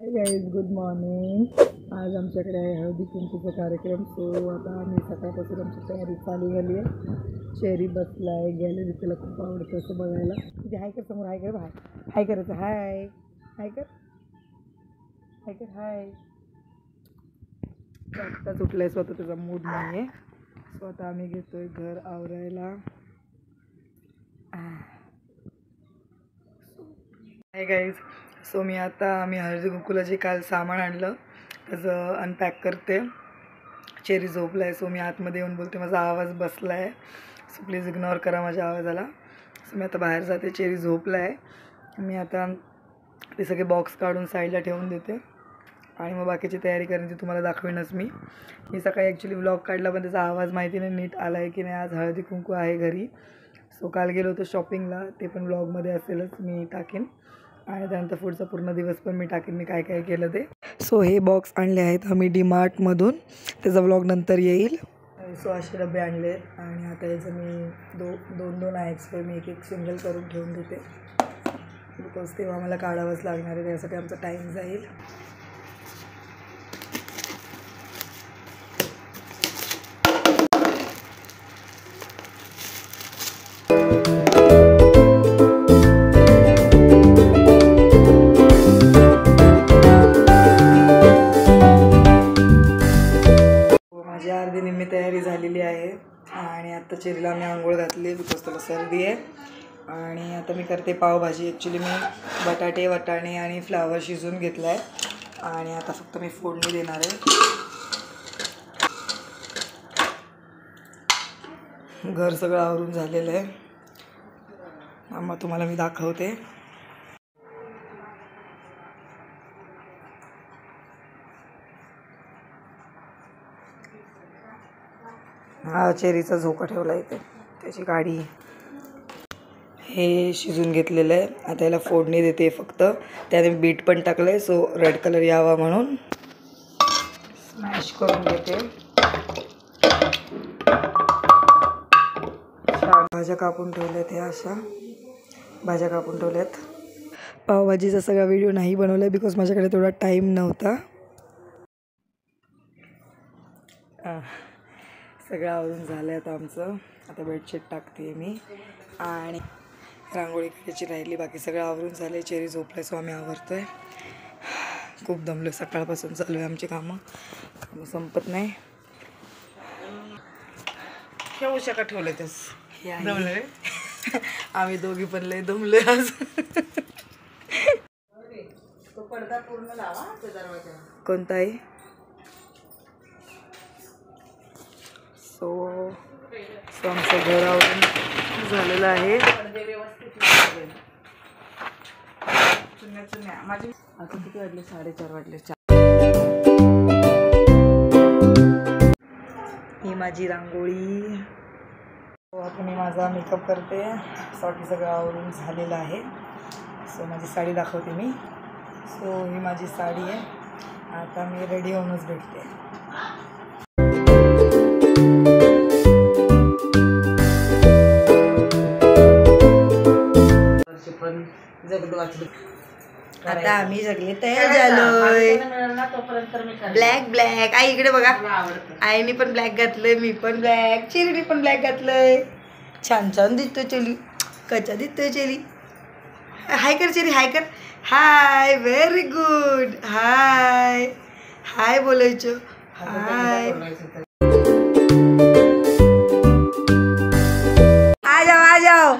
Hi guys, good morning. आज आमच्याकडे आहे हळदी कुंकूचा कार्यक्रम. सो आता आम्ही सकाळपासून आमची तयारी चालू झाली आहे. चेरी बसला आहे गॅलरी, त्याला खूप आवडतं असं बघायला. म्हणजे हाय कर, समोर हाय कर, हाय करायचं. हाय हाय कर, हाय कर, हाय. आत्ताच उठलाय, स्वतः त्याचा मूड नाही आहे. सो आता आम्ही घेतोय घर आवरायला. हाय गाईज, सो मी हळदी कुंकूला जे काल सामान आणलं त्याचं अनपॅक करते. चेरी झोपला आहे, सो मी आतमध्ये येऊन बोलते. माझा आवाज बसला आहे, सो प्लीज इग्नोर करा माझ्या आवाजाला. सो मी आता बाहेर जाते. चेरी झोपला आहे. मी आता ते सगळे बॉक्स काढून साईडला ठेवून देते आणि मग बाकीची तयारी करायची तुम्हाला दाखवेनच. मी सकाळी ॲक्च्युली व्लॉग काढला, पण त्याचा आवाज माहिती नाही नीट आला आहे की नाही. आज हळदी कुंकू आहे घरी. सो काल गेलो होतो शॉपिंगला, ते पण व्लॉगमध्ये असेलच, मी टाकेन. आणि त्यानंतर पुढचा पूर्ण दिवस पण मी टाकेन मी काय काय केलं ते. सो हे बॉक्स आणले आहेत आम्ही डीमार्टमधून, त्याचा व्लॉग नंतर येईल. सो असे डबे आणले आहेत आणि आता याचं मी दोन आहे एक्सप्रे, मी एक सिंगल करून ठेवून देते बिकॉज तेव्हा मला काढावंच लागणार आहे. त्यासाठी आमचा टाईम जाईल. अर्धी निम्मी तयारी झालेली आहे आणि आता चेरीला आम्ही आंघोळ घातली बिकॉज त्याला सर्दी आहे. आणि आता मी करते पावभाजी. ॲक्च्युली मी बटाटे, वाटाणे आणि फ्लावर शिजवून घेतला आहे आणि आता फक्त मी फोडणी देणार आहे. घर सगळं आवरून झालेलं आहे. मग तुम्हाला मी दाखवते. हा चेरीचा झोका ठेवला इथे, त्याची गाडी. हे शिजून घेतलेलं आहे. आता याला फोडणी देते फक्त. त्याने बीट पण टाकलं आहे, सो रेड कलर यावा म्हणून स्मॅश करून घेते. भाज्या कापून ठेवल्यात, ह्या अशा भाज्या कापून ठेवल्यात. पावभाजीचा सगळा व्हिडिओ नाही बनवला बिकॉज माझ्याकडे तेवढा टाईम नव्हता. सगळं आवरून झालं आहे आता आमचं. आता बेडशीट टाकते मी आणि रांगोळी काढायची राहिली. बाकी सगळं आवरून झालं आहे. चेरी झोपलं, सो आम्ही आवरतो आहे. खूप दमलो आहे, सकाळपासून चालू आहे आमची कामं संपत नाही. केव्हा शका ठेवलं तेस दमलं. आम्ही दोघी पण लय दमलो आहे आज. तो पडदा पूर्ण लावा दरवाजा. कोणता आहे? सो आमचं घर आवरून झालेलं आहे. चुन्या माझी आता किती वाजले? 4:30 वाजले. ही माझी रांगोळी. आता मी माझा मेकअप करते. बाकी सगळं आवरून झालेलं आहे. सो माझी साडी दाखवते मी. सो ही माझी साडी आहे. आता मी रेडी होऊनच भेटते. पण जगद वाचलं. आता आम्ही सगळे तयार झालोय. Black black. आई इकडे बघा, आईने पण ब्लॅक घातलंय, मी पण ब्लॅक, चेरीने पण ब्लॅक घातलंय. छान छान दिसतोय चेली. कच्चा दिसतोय चेली. हाय कर चेरी, हाय कर. हाय, व्हेरी गुड. हाय हाय बोलायचं. हाय. आ जाओ आ जाओ.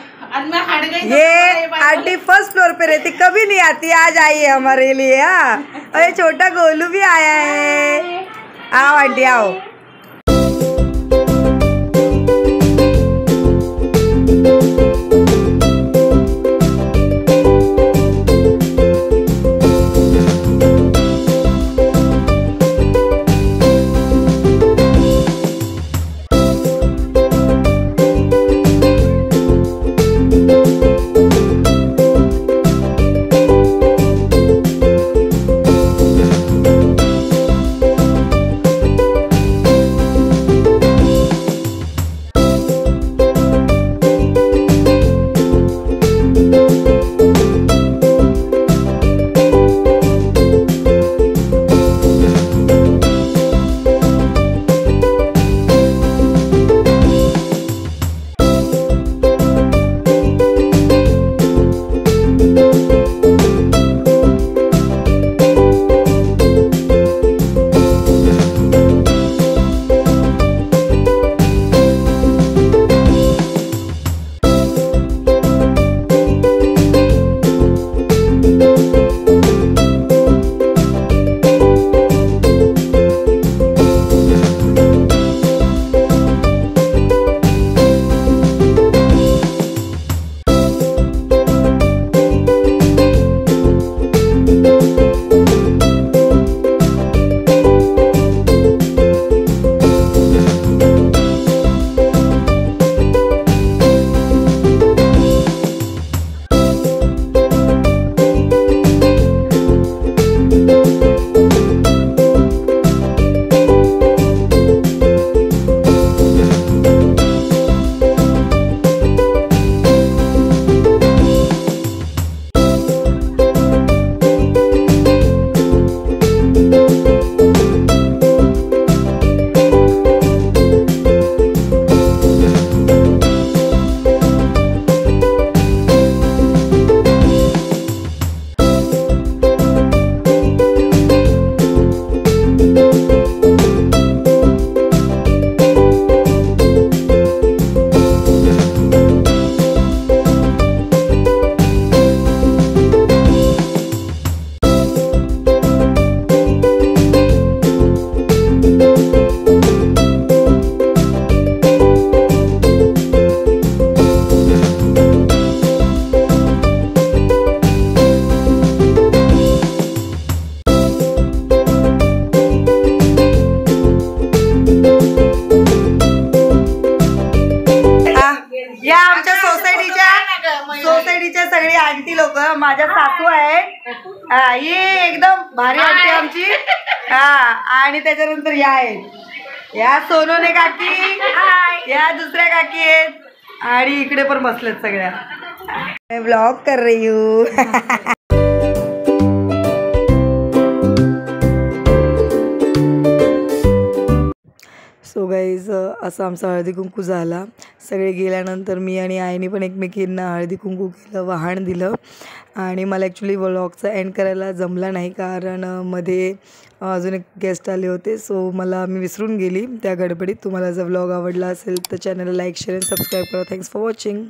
ये आंटी फर्स्ट फ्लोर पे रहती, कभी नहीं आती, आज आई है हमारे लिए. हाँ, और ये छोटा गोलू भी आया है. आओ आंटी आओ. आहे हा ही एकदम भारी वाटते आमची हा आणि त्याच्यानंतर या आहेत या सोनोने काकी या दुसऱ्या काकी आहेत आणि इकडे पण बसलेत सगळ्या ब्लॉग कर रही हूँ सो गाईज असं आमचा हळदी कुंकू झाला. सगळे गेल्यानंतर मी आणि आईने पण एकमेकींना हळदी कुंकू केलं, वाहन दिलं आणि मला ॲक्च्युली व्लॉगचा एंड करायला जमला नाही कारण मध्ये अजून एक गेस्ट आले होते. सो मी विसरून गेली त्या गडबडीत. तुम्हाला जर व्लॉग आवडला असेल तर चॅनलला लाईक शेअर आणि सबस्क्राईब करा. Thanks for watching.